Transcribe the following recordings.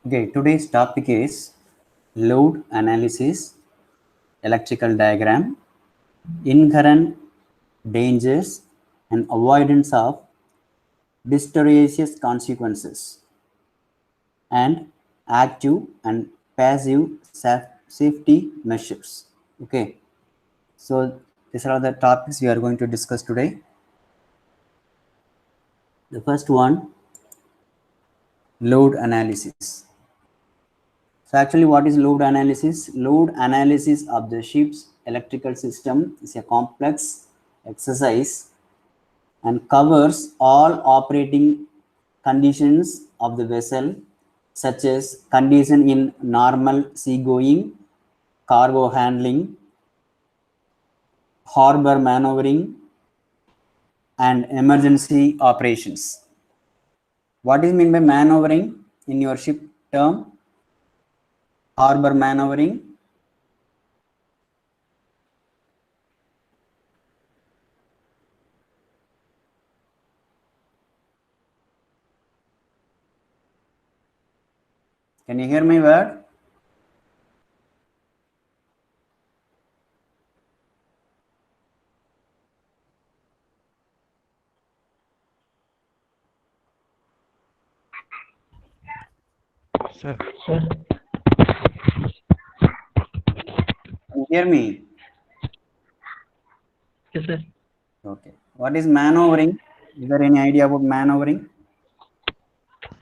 Okay, today's topic is load analysis, electrical diagram, inherent dangers, and avoidance of deleterious consequences, and active and passive safety measures. Okay, so these are the topics we are going to discuss today. The first one, load analysis. So actually, what is load analysis? Load analysis of the ship's electrical system is a complex exercise and covers all operating conditions of the vessel, such as condition in normal seagoing, cargo handling, harbor maneuvering, and emergency operations. What is meant by maneuvering in your ship term? Harbor maneuvering. Can you hear my word? Sir, Can you hear me? yes, sir. Okay. What is maneuvering? Is there any idea about maneuvering?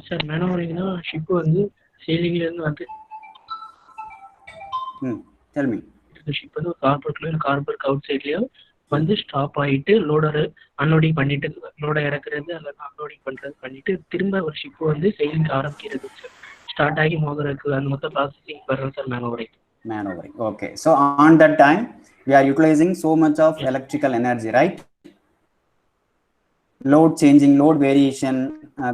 Sir, maneuvering ship வந்து sailingல இருந்து வந்து Tell me. Ship வந்து கார்போர்ட்லயோ இல்லை cardboard out சைட்லயோ வந்து stop ஆகிட்டு loader unloading பண்ணிட்டு லோடை இறக்குறது அல்லது அன்லோடிங் பண்றது பண்ணிட்டு திரும்ப ஒரு ஷிப் வந்து செயிலிங் ஆரம்பிக்கிறது சார் ஸ்டார்ட் ஆகி போகிறதுக்கு அந்த மொத்த ப்ராசஸிங் வரும் sir maneuvering. Okay. So on that time, we are utilizing so much of electrical energy, right? Load changing, load variation,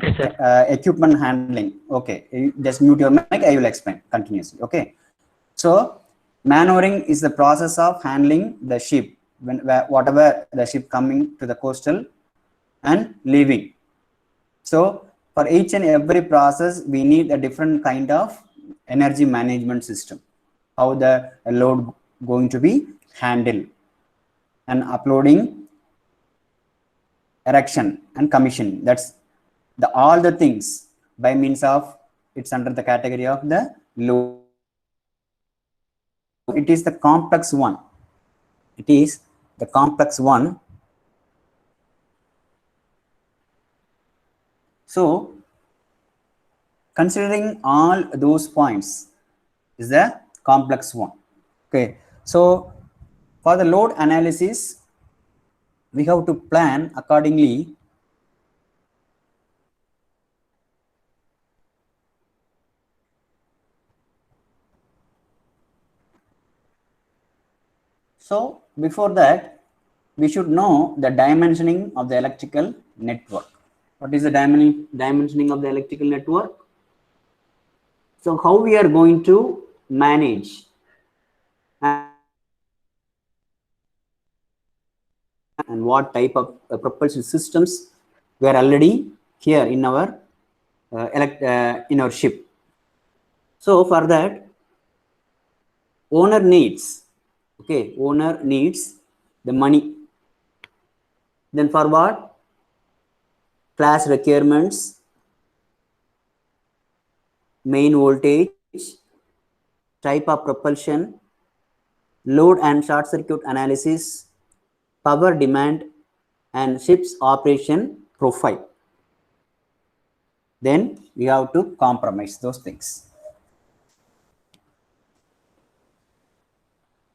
Yes, sir. equipment handling. Okay. You just mute your mic. I will explain continuously. Okay. So maneuvering is the process of handling the ship whatever the ship coming to the coastal and leaving. So for each and every process, we need a different kind of energy management system. How the load going to be handled, and uploading, erection, and commissioning. That's the all the things by means of it's under the category of the load. It is the complex one. It is the complex one. So considering all those points is the complex one. Okay, so for the load analysis, we have to plan accordingly. So before that, we should know the dimensioning of the electrical network. What is the dimensioning of the electrical network? So how we are going to manage and what type of propulsion systems we are already here in our in our ship. So for that, owner needs the money. Then for what? Class requirements, main voltage, type of propulsion, load and short circuit analysis, power demand, and ship's operation profile. Then we have to compromise those things.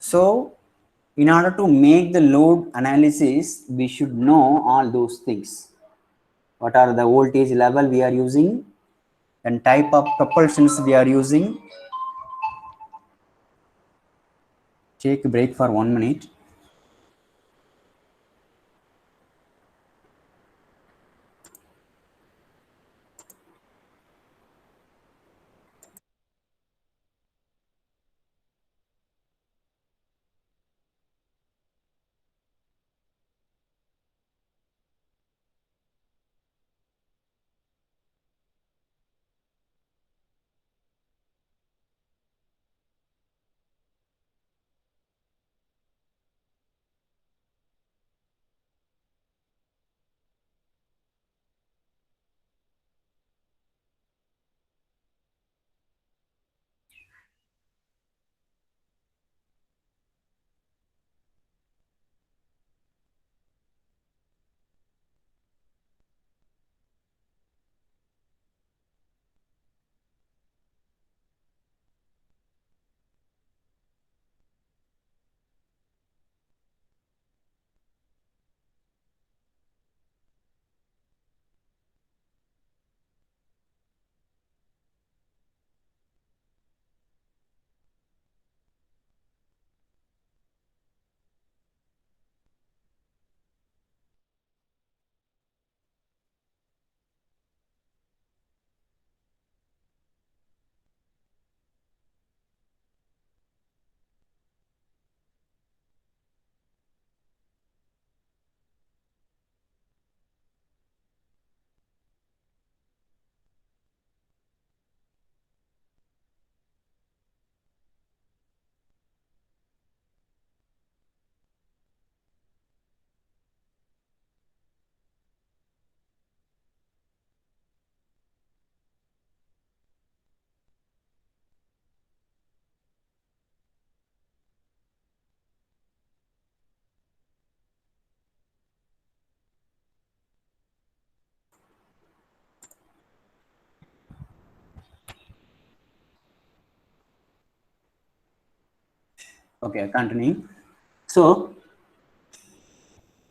So in order to make the load analysis, we should know all those things. What are the voltage level we are using, and type of propulsions we are using. Take a break for 1 minute. Okay, continuing. So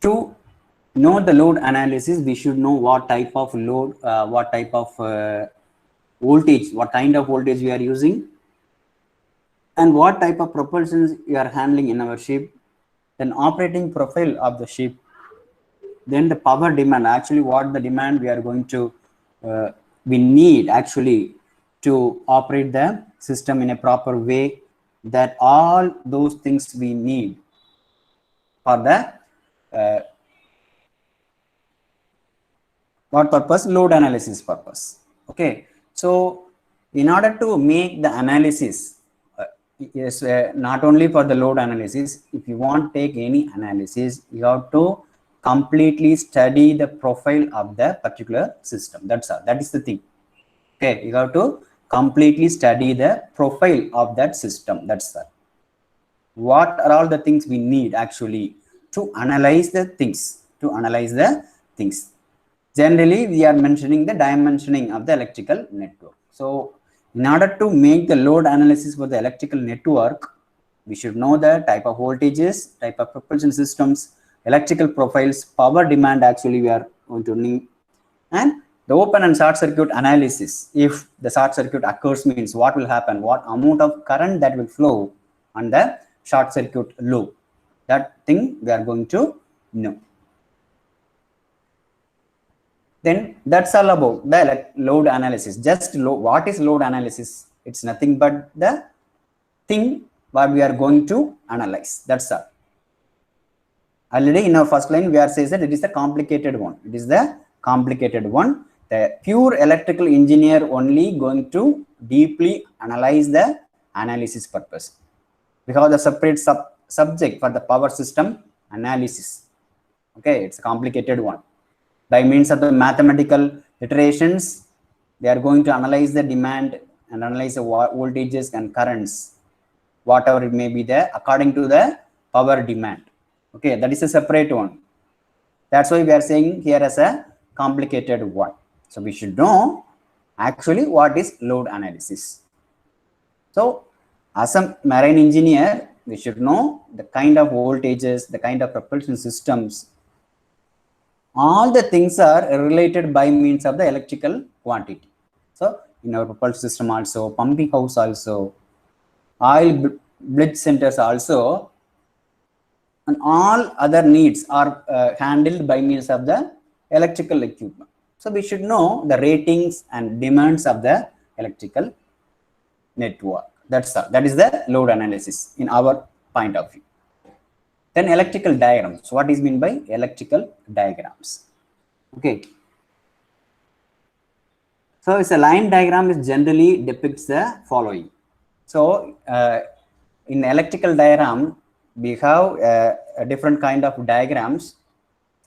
to know the load analysis, we should know what type of load, what type of voltage, what kind of voltage we are using, and what type of propulsions we are handling in our ship, then operating profile of the ship, then the power demand, actually what the demand we are going to, we need actually to operate the system in a proper way, that all those things we need for the what purpose? Load analysis purpose. Okay, so in order to make the analysis, yes, not only for the load analysis, if you want to take any analysis, you have to completely study the profile of the particular system. That's all. That is the thing. Okay, you have to completely study the profile of that system. That's all. What are all the things we need actually to analyze the things? To analyze the things. Generally, we are mentioning the dimensioning of the electrical network. So, in order to make the load analysis for the electrical network, we should know the type of voltages, type of propulsion systems, electrical profiles, power demand actually we are going to need, and the open and short circuit analysis. If the short circuit occurs, means what will happen, what amount of current that will flow on the short circuit loop. That thing we are going to know. Then that's all about the load analysis. Just what is load analysis? It's nothing but the thing what we are going to analyze. That's all. Already in our first line, we are saying that it is the complicated one. It is the complicated one. The pure electrical engineer only going to deeply analyze the analysis purpose. We have the separate subject for the power system analysis. Okay, it's a complicated one. By means of the mathematical iterations, they are going to analyze the demand and analyze the voltages and currents, whatever it may be there, according to the power demand. Okay, that is a separate one. That's why we are saying here as a complicated one. So we should know actually what is load analysis. So as a marine engineer, we should know the kind of voltages, the kind of propulsion systems. All the things are related by means of the electrical quantity. So in our propulsion system also, pumping house also, oil blitz centers also, and all other needs are handled by means of the electrical equipment. So we should know the ratings and demands of the electrical network. That's all. That is the load analysis in our point of view. Then electrical diagrams. What is meant by electrical diagrams? Okay. So it's a line diagram is generally depicts the following. So in electrical diagram, we have a different kind of diagrams.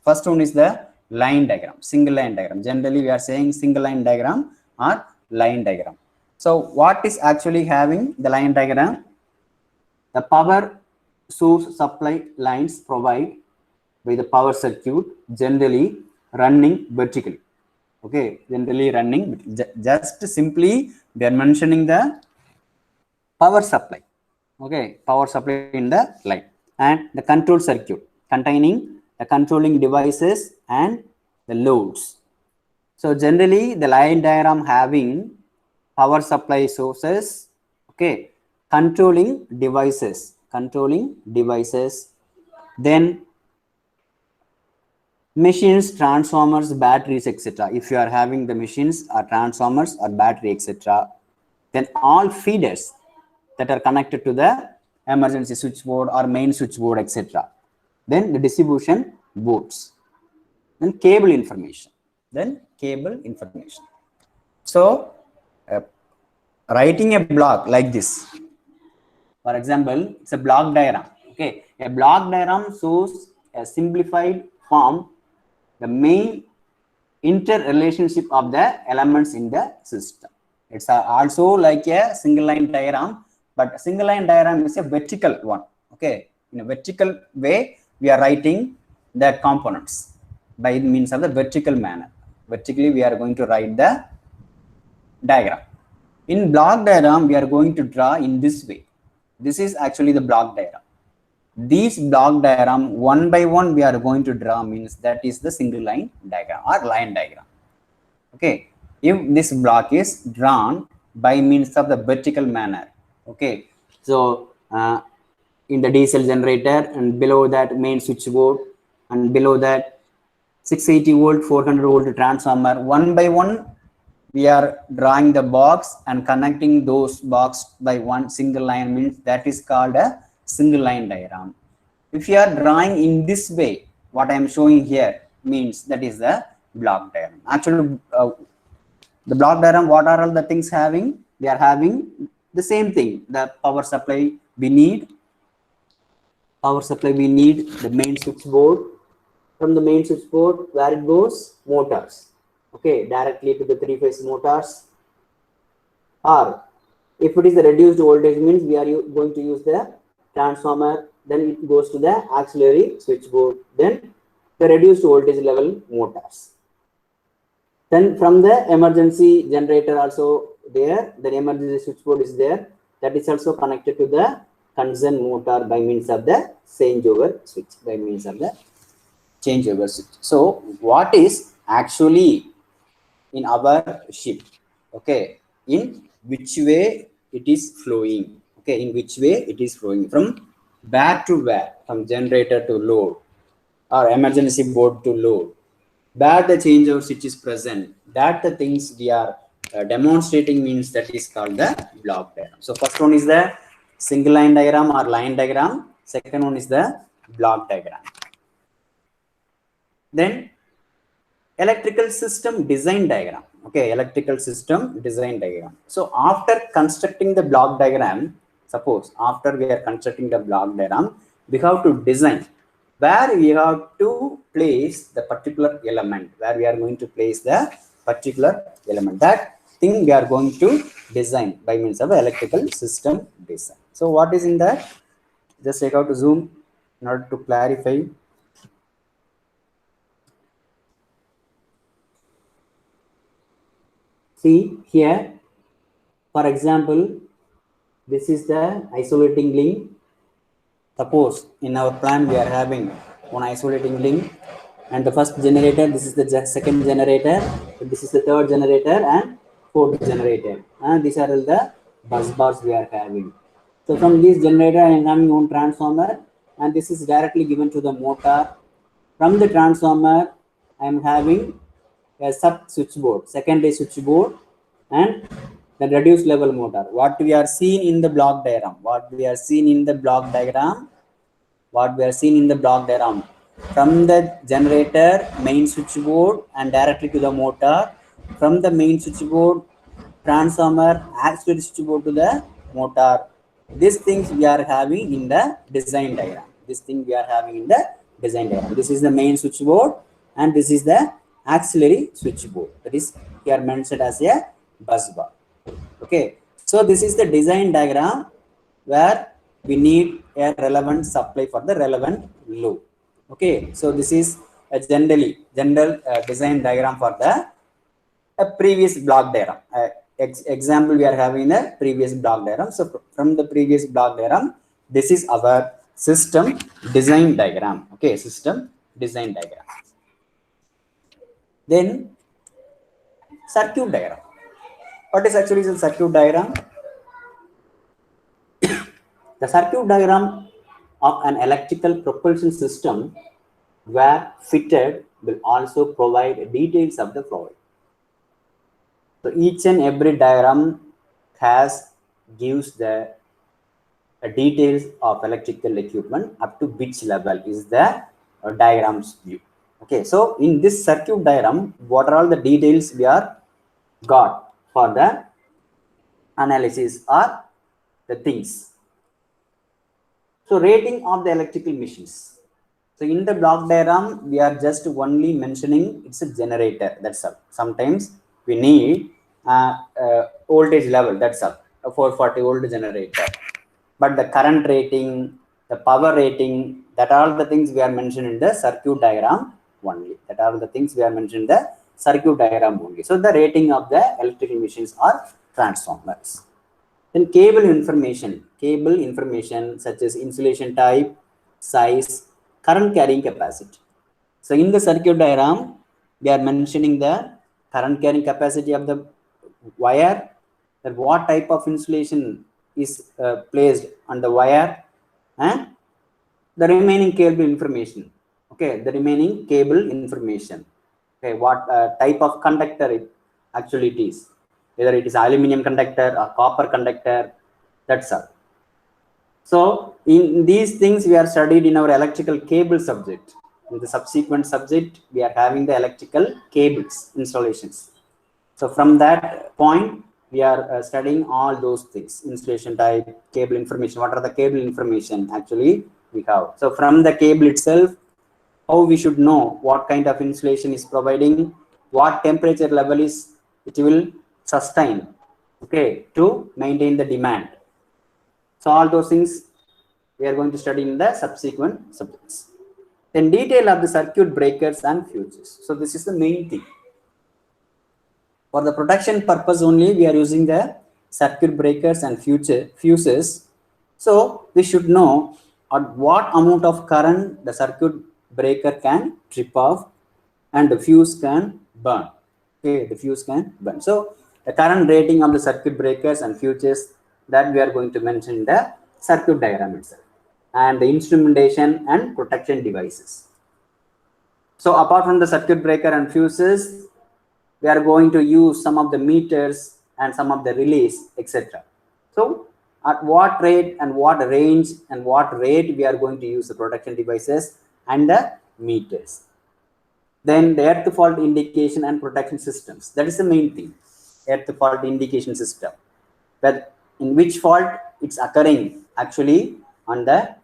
First one is the line diagram, single line diagram. Generally, we are saying single line diagram or line diagram. So what is actually having the line diagram? The power source supply lines provide by the power circuit generally running vertically. Okay, generally running, just simply they are mentioning the power supply. Okay, power supply in the line, and the control circuit containing the controlling devices and the loads. So generally the line diagram having power supply sources, okay, controlling devices, then machines, transformers, batteries, etc. If you are having the machines or transformers or battery, etc., then all feeders that are connected to the emergency switchboard or main switchboard, etc. Then the distribution boards, then cable information, So writing a block like this, for example, it's a block diagram. Okay, a block diagram shows a simplified form, the main interrelationship of the elements in the system. It's also like a single line diagram, but a single line diagram is a vertical one. Okay, in a vertical way, we are writing the components by means of the vertical manner. Vertically, we are going to write the diagram. In block diagram, we are going to draw in this way. This is actually the block diagram. These block diagram one by one we are going to draw, means that is the single line diagram or line diagram. Okay, if this block is drawn by means of the vertical manner. Okay, so in the diesel generator, and below that main switchboard, and below that 680 volt 400 volt transformer, one by one we are drawing the box and connecting those box by one single line, means that is called a single line diagram. If you are drawing in this way, what I am showing here, means that is the block diagram. Actually, the block diagram, what are all the things having? We are having the same thing. The power supply we need. Power supply we need the main switchboard. From the main switchboard, where it goes? Motors. Okay, directly to the three-phase motors. Or if it is the reduced voltage, means we are going to use the transformer. Then it goes to the auxiliary switchboard. Then the reduced voltage level motors. Then from the emergency generator also there, the emergency switchboard is there. That is also connected to the concerned motor by means of the changeover switch. By means of the changeover switch. So what is actually in our ship? Okay, in which way it is flowing? Okay, in which way it is flowing from where to where? From generator to load, or emergency board to load. Where the changeover switch is present, that the things we are demonstrating, means that is called the block diagram. So first one is the single line diagram or line diagram. Second one is the block diagram. Then electrical system design diagram. Okay, electrical system design diagram. So after constructing the block diagram, suppose after we are constructing the block diagram, we have to design where we have to place the particular element, where we are going to place the particular element. That thing we are going to design by means of electrical system design. So what is in that? Just take out to zoom in order to clarify. See here, for example, this is the isolating link. Suppose in our plan we are having one isolating link, and the first generator, this is the second generator, this is the third generator and fourth generator. And these are the bus bars we are having. So from this generator I am having one transformer, and this is directly given to the motor. From the transformer I am having a sub switchboard, secondary switchboard, and the reduced level motor. What we are seeing in the block diagram, from the generator, main switchboard, and directly to the motor. From the main switchboard, transformer, auxiliary switchboard to the motor. These things we are having in the design diagram. This is the main switchboard, and this is the auxiliary switchboard. That is here mentioned as a bus bar. Okay, so this is the design diagram where we need a relevant supply for the relevant load. Okay, so this is a general design diagram for the previous block diagram. Example we are having the previous block diagram. So from the previous block diagram, this is our system design diagram. Okay, system design diagram. Then circuit diagram. What is actually the circuit diagram? The circuit diagram of an electrical propulsion system where fitted will also provide details of the flow. So each and every diagram gives the details of electrical equipment up to which level is the diagram's view. Okay, so in this circuit diagram, what are all the details we are got for the analysis are the things. So rating of the electrical machines. So in the block diagram, we are just only mentioning it's a generator, that's all. Sometimes we need voltage level, that's all, a 440 volt generator. But the current rating, the power rating, that are all the things we are mentioned in the circuit diagram only. So the rating of the electrical machines are transformers. Then cable information such as insulation type, size, current carrying capacity. So in the circuit diagram, we are mentioning the current carrying capacity of the wire, that what type of insulation is placed on the wire, and the remaining cable information. Okay, the remaining cable information. Okay, what type of conductor it actually it is, whether it is aluminum conductor or copper conductor, that's all. So in these things we are studied in our electrical cable subject. In the subsequent subject, we are having the electrical cables installations. So from that point, we are studying all those things: insulation type, cable information. What are the cable information actually we have? So from the cable itself, how we should know what kind of insulation is providing, what temperature level is it will sustain, okay, to maintain the demand. So all those things we are going to study in the subsequent subjects. Then detail of the circuit breakers and fuses. So this is the main thing. For the protection purpose only, we are using the circuit breakers and fuses. So we should know at what amount of current the circuit breaker can trip off and the fuse can burn. Okay, the fuse can burn. So the current rating of the circuit breakers and fuses, that we are going to mention in the circuit diagram itself, and the instrumentation and protection devices. So apart from the circuit breaker and fuses, we are going to use some of the meters and some of the relays, etc. So at what rate and what range and what rate we are going to use the protection devices and the meters. Then the earth fault indication and protection systems. That is the main thing. Earth fault indication system. But in which fault it's occurring actually on the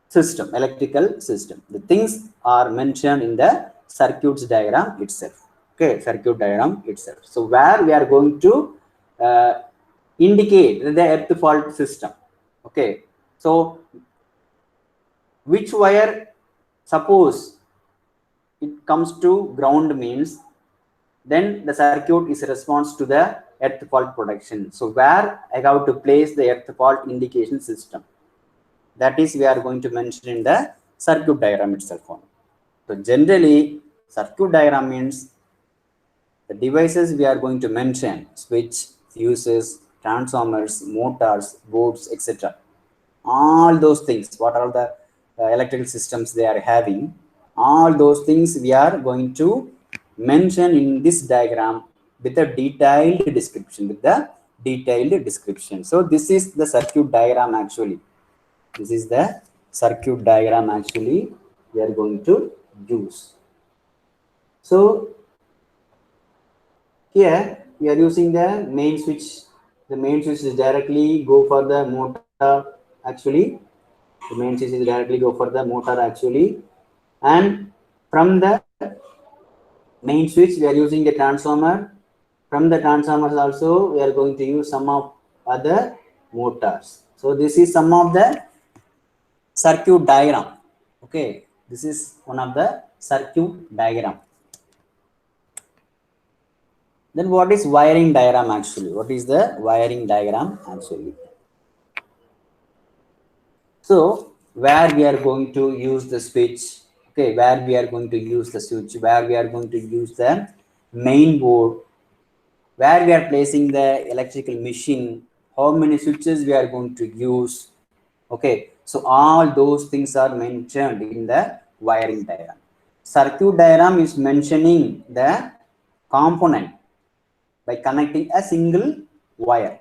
system, electrical system. The things are mentioned in the circuits diagram itself. Okay, circuit diagram itself. So where we are going to indicate the earth fault system. Okay, so which wire, suppose it comes to ground, means then the circuit is response to the earth fault protection. So where I have to place the earth fault indication system, that is we are going to mention in the circuit diagram itself. So generally circuit diagram means the devices we are going to mention: switch, fuses, transformers, motors, boards, etc. All those things, what are the electrical systems they are having, all those things we are going to mention in this diagram with a detailed description, So this is the circuit diagram actually. This is the circuit diagram actually we are going to use. So here we are using the main switch. The main switch is directly go for the motor actually. The main switch is directly go for the motor actually. And from the main switch we are using the transformer. From the transformers also we are going to use some of other motors. So this is some of the circuit diagram. Okay, this is one of the circuit diagram. Then what is wiring diagram actually? What is the wiring diagram actually? So where we are going to use the switch, okay, where we are going to use the switch, where we are going to use the main board, where we are placing the electrical machine, how many switches we are going to use. Okay, so all those things are mentioned in the wiring diagram. Circuit diagram is mentioning the component by connecting a single wire,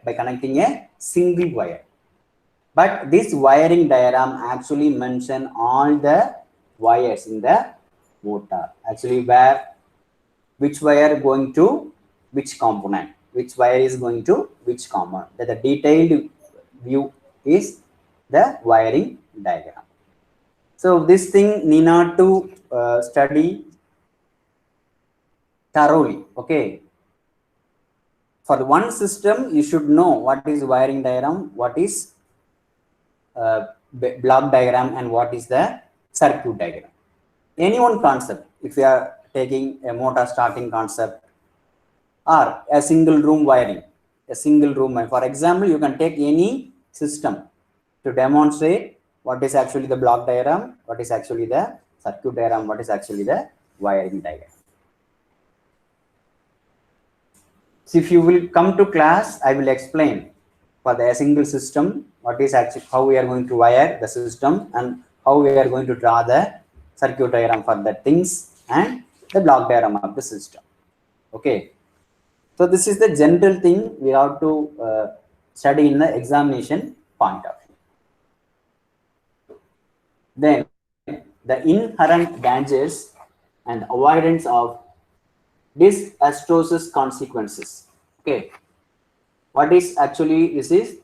But this wiring diagram actually mention all the wires in the motor. Actually, which wire going to which component, which wire is going to which component. That the detailed view is the wiring diagram. So this thing need not to study thoroughly. Okay. For one system, you should know what is wiring diagram, what is block diagram, and what is the circuit diagram. Any one concept, if you are taking a motor starting concept or a single room wiring, a single room. For example, you can take any system to demonstrate what is actually the block diagram, what is actually the circuit diagram, what is actually the wiring diagram. So if you will come to class, I will explain for the single system what is actually, how we are going to wire the system and how we are going to draw the circuit diagram for the things and the block diagram of the system. Okay. So this is the general thing we have to study in the examination point of view. Then the inherent dangers and avoidance of disastrous consequences. Okay. What is actually this is,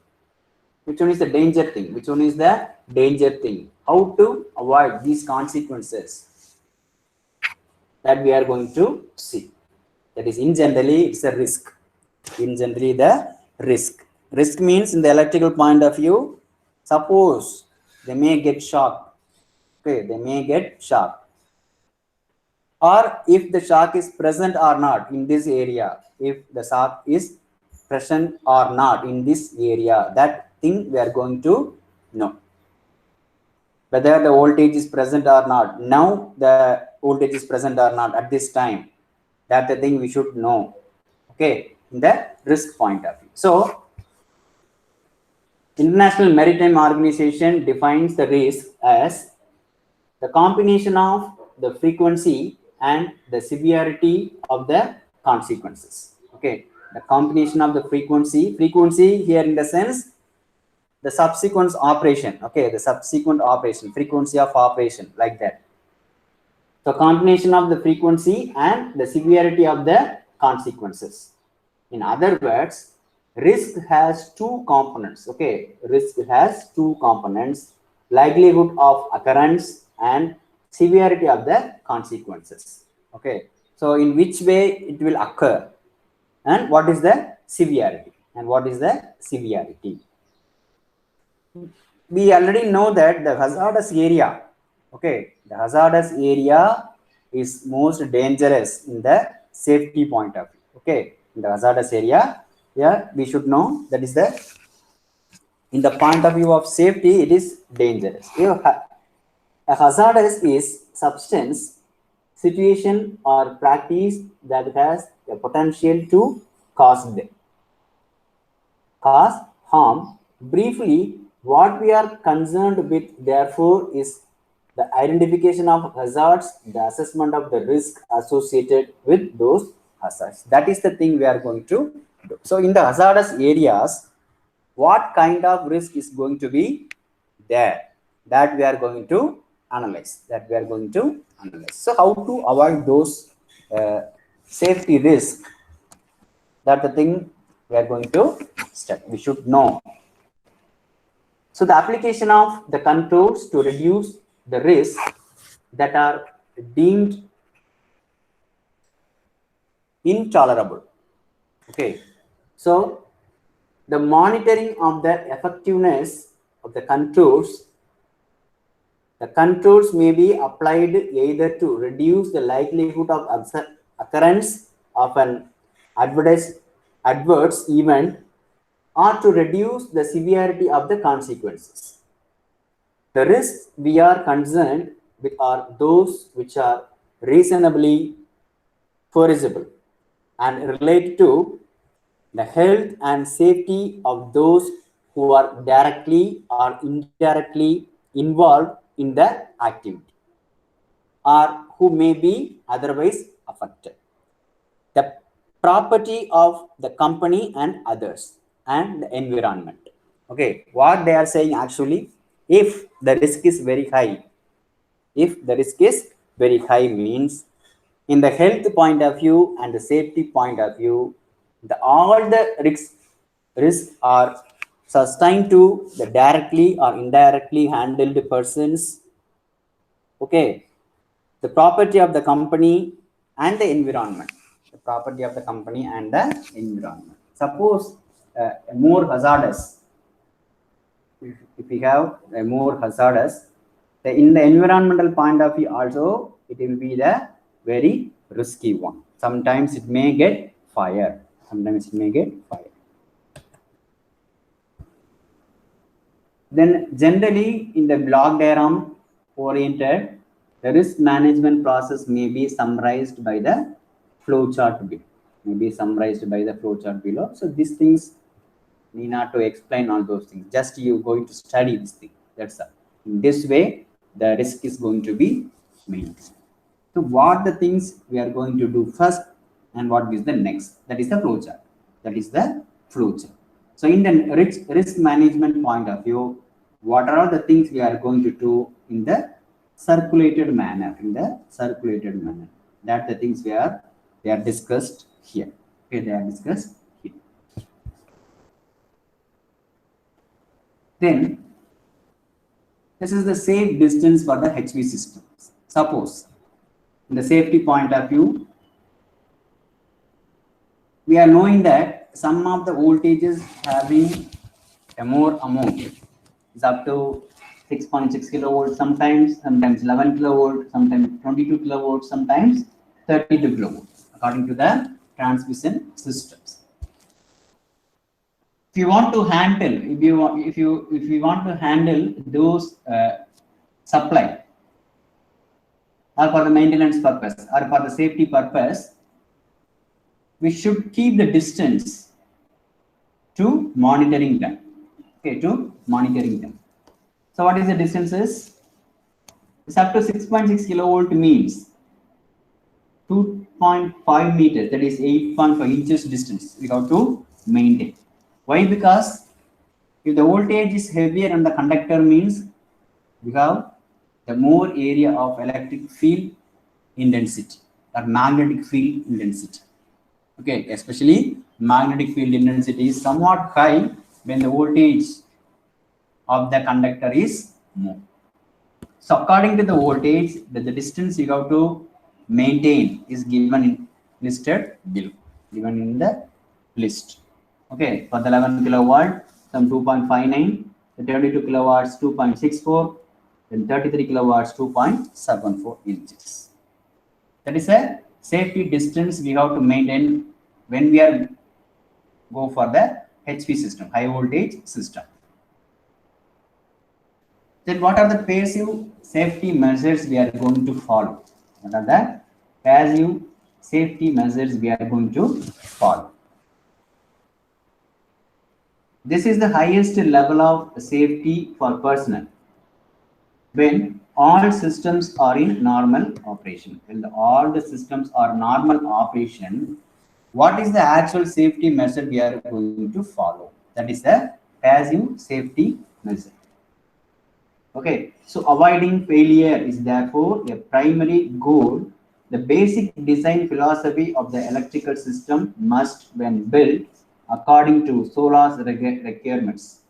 which one is the danger thing, which one is the danger thing, how to avoid these consequences, that we are going to see. That is, in generally, it's a risk. In generally, the risk. Risk means in the electrical point of view, suppose they may get shocked. Okay, they may get shocked. Or if the shock is present or not in this area, if the shock is present or not in this area, that thing we are going to know. Whether the voltage is present or not, now the voltage is present or not at this time, that's the thing we should know. Okay, in the risk point of view. So, International Maritime Organization defines the risk as the combination of the frequency and the severity of the consequences. Okay, the combination of the frequency here in the sense the subsequent operation. Okay, the subsequent operation, frequency of operation, like that. So combination of the frequency and the severity of the consequences. In other words, risk has two components. Okay, risk has two components: likelihood of occurrence and severity of the consequences. Okay, so in which way it will occur and what is the severity and what is the severity. We already know that the hazardous area, okay, the hazardous area is most dangerous in the safety point of view. Okay, in the hazardous area, yeah, we should know that is the, in the point of view of safety, it is dangerous. A hazardous is substance, situation or practice that has the potential to cause harm. Briefly, what we are concerned with, therefore, is the identification of hazards, the assessment of the risk associated with those hazards. That is the thing we are going to do. So, in the hazardous areas, what kind of risk is going to be there? That we are going to analyze. So, how to avoid those safety risks? That's the thing we are going to study. We should know. So the application of the controls to reduce the risks that are deemed intolerable. Okay, so the monitoring of the effectiveness of the controls may be applied either to reduce the likelihood of occurrence of an adverse event or to reduce the severity of the consequences. The risks we are concerned with are those which are reasonably foreseeable and relate to the health and safety of those who are directly or indirectly involved in the activity or who may be otherwise affected. The property of the company and others and the environment. Okay, what they are saying actually, if the risk is very high, means in the health point of view and the safety point of view, all the risks are sustained to the directly or indirectly handled persons. Okay, the property of the company and the environment. Suppose more hazardous, if we have a more hazardous, in the environmental point of view also, it will be the very risky one. Sometimes it may get fire. Then generally in the block diagram oriented, the risk management process may be summarized by the flow chart below. So these things need not to explain all those things. Just you going to study this thing. That's all. In this way, the risk is going to be maintained. So what the things we are going to do first and what is the next? That is the flow chart. So in the risk management point of view, what are the things we are going to do in the circulated manner? That the things they are discussed here. Okay, they are discussed here. Then this is the safe distance for the HV systems. Suppose in the safety point of view, we are knowing that some of the voltages having a more amount is up to 6.6 kilovolts, sometimes 11 kilovolts, sometimes 22 kilovolts, sometimes 32 kilovolts, according to the transmission systems. If you want to handle, if you want to handle those supply, or for the maintenance purpose or for the safety purpose, we should keep the distance to monitoring them. Okay, to monitoring them. So what is the distances? It's up to 6.6 kilovolt means 2.5 meters, that is 8.5 inches distance we have to maintain. Why? Because if the voltage is heavier on the conductor means we have the more area of electric field intensity or magnetic field intensity. Okay, especially magnetic field intensity is somewhat high when the voltage of the conductor is more. So according to the voltage, the distance you have to maintain is given in listed below, given in the list. Okay, for the 11 kilowatt, some 2.59, the 32 kilowatts 2.64, then 33 kilowatts 2.74 inches. That is a safety distance we have to maintain when we are go for the HV system, high voltage system. Then what are the passive safety measures we are going to follow? What are the passive safety measures we are going to follow? This is the highest level of safety for personnel when all systems are in normal operation. When all the systems are normal operation, what is the actual safety measure we are going to follow? That is the passive safety measure. Okay, so avoiding failure is therefore a primary goal. The basic design philosophy of the electrical system must, when built, according to SOLAS requirements.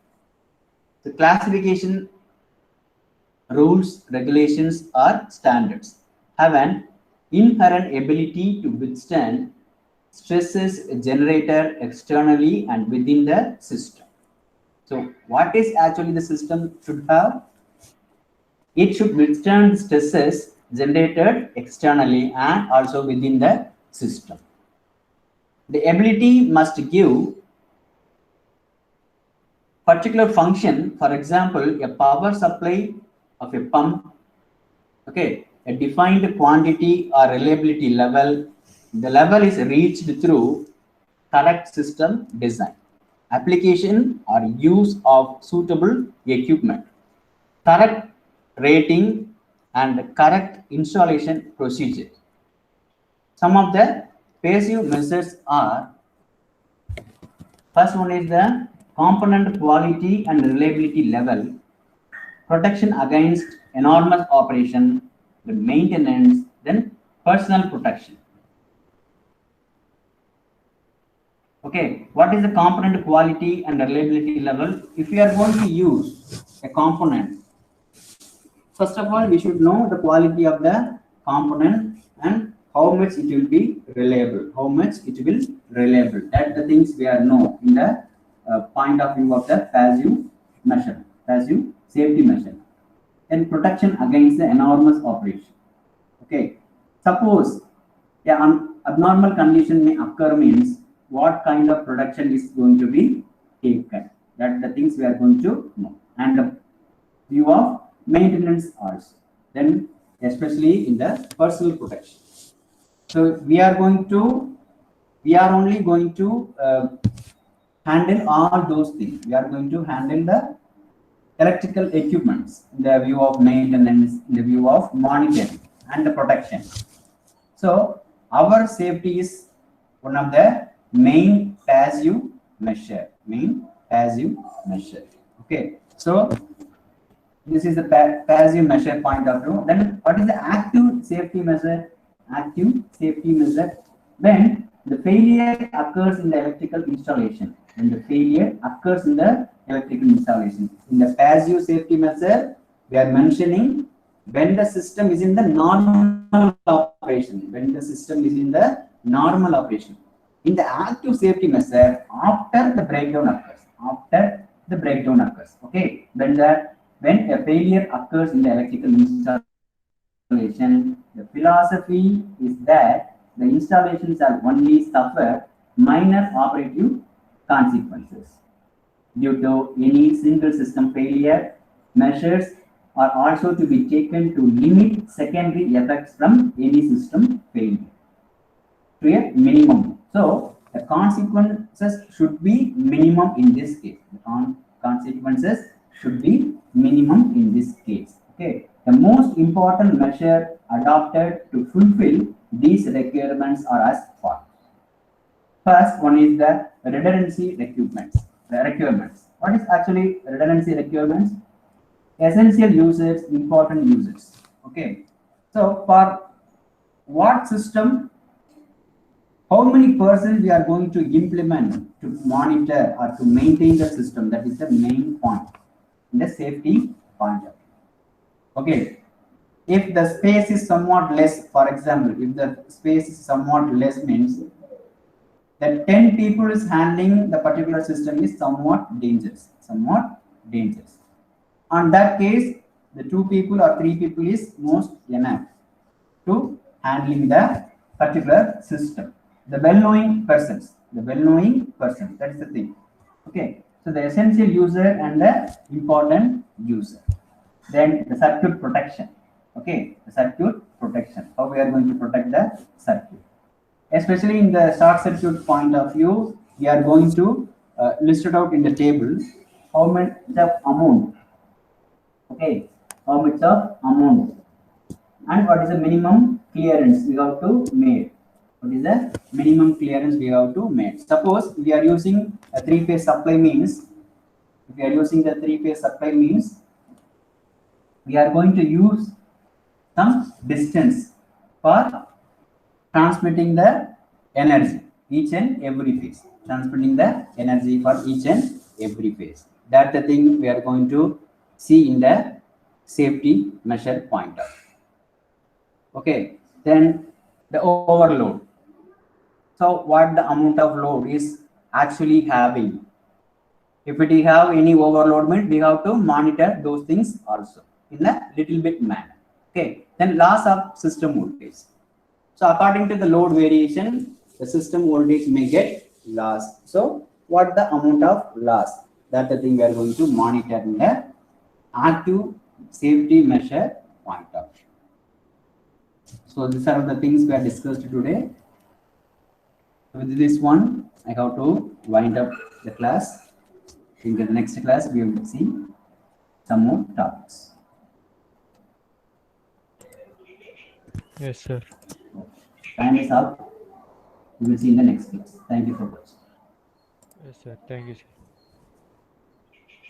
The classification rules, regulations, or standards have an inherent ability to withstand stresses generated externally and within the system. So what is actually the system should have? It should withstand stresses generated externally and also within the system. The ability must give particular function, for example, a power supply of a pump, okay, a defined quantity or reliability level. The level is reached through correct system design, application or use of suitable equipment, correct rating and correct installation procedure. Some of the passive measures are, first one is the component quality and reliability level, protection against enormous operation, the maintenance, then personal protection. Okay, what is the component quality and reliability level? If we are going to use a component, first of all, we should know the quality of the component and how much it will be reliable. That the things we are know in the point of view of the passive safety measure. And protection against the enormous operation. Okay, suppose an abnormal condition may occur means what kind of protection is going to be taken. That the things we are going to know. and the view of maintenance also. Then especially in the personal protection. So we are only going to handle all those things. We are going to handle the electrical equipments in the view of maintenance, in the view of monitoring and the protection. So our safety is one of the main passive measure. Okay. So this is the passive measure point of view. Then what is the active safety measure? Active safety measure when the failure occurs in the electrical installation. When the failure occurs in the electrical installation. In the passive safety measure, we are mentioning when the system is in the normal operation. When the system is in the normal operation. In the active safety measure, after the breakdown occurs. Okay. When a failure occurs in the electrical installation, the philosophy is that the installations are only suffer minor operative consequences. Due to any single system failure, measures are also to be taken to limit secondary effects from any system failure to a minimum. So the consequences should be minimum in this case. The consequences should be minimum in this case. Okay. The most important measure adopted to fulfill these requirements are as follows. First one is the redundancy requirements. What is actually redundancy requirements? Essential users, important users. Okay. So for what system, how many persons we are going to implement to monitor or to maintain the system? That is the main point in the safety point of view. Okay. If the space is somewhat less, for example, if the space is somewhat less means that 10 people is handling the particular system is somewhat dangerous. On that case, the 2 people or 3 people is most enough to handling the particular system. The well-knowing persons, that is the thing. Okay, so the essential user and the important user. Then the circuit protection. Okay, the circuit protection. How we are going to protect the circuit? Especially in the short circuit point of view, we are going to list it out in the table how much of amount. Okay, how much of amount and what is the minimum clearance we have to make. What is the minimum clearance we have to make? Suppose we are using a 3-phase supply means, we are going to use some distance for transmitting the energy each and every phase. Transmitting the energy for each and every phase. That's the thing we are going to see in the safety measure point of view. Okay, then the overload. So what the amount of load is actually having. If we have any overload, we have to monitor those things also in a little bit manner. Okay, then loss of system voltage. So according to the load variation, the system voltage may get lost. So what the amount of loss? That's the thing we are going to monitor in the active safety measure point of view. So these are the things we have discussed today. With this one, I have to wind up the class. In the next class, we will see some more topics. Yes, sir. Time is up. We will see in the next class. Thank you for watching. Yes, sir. Thank you, sir.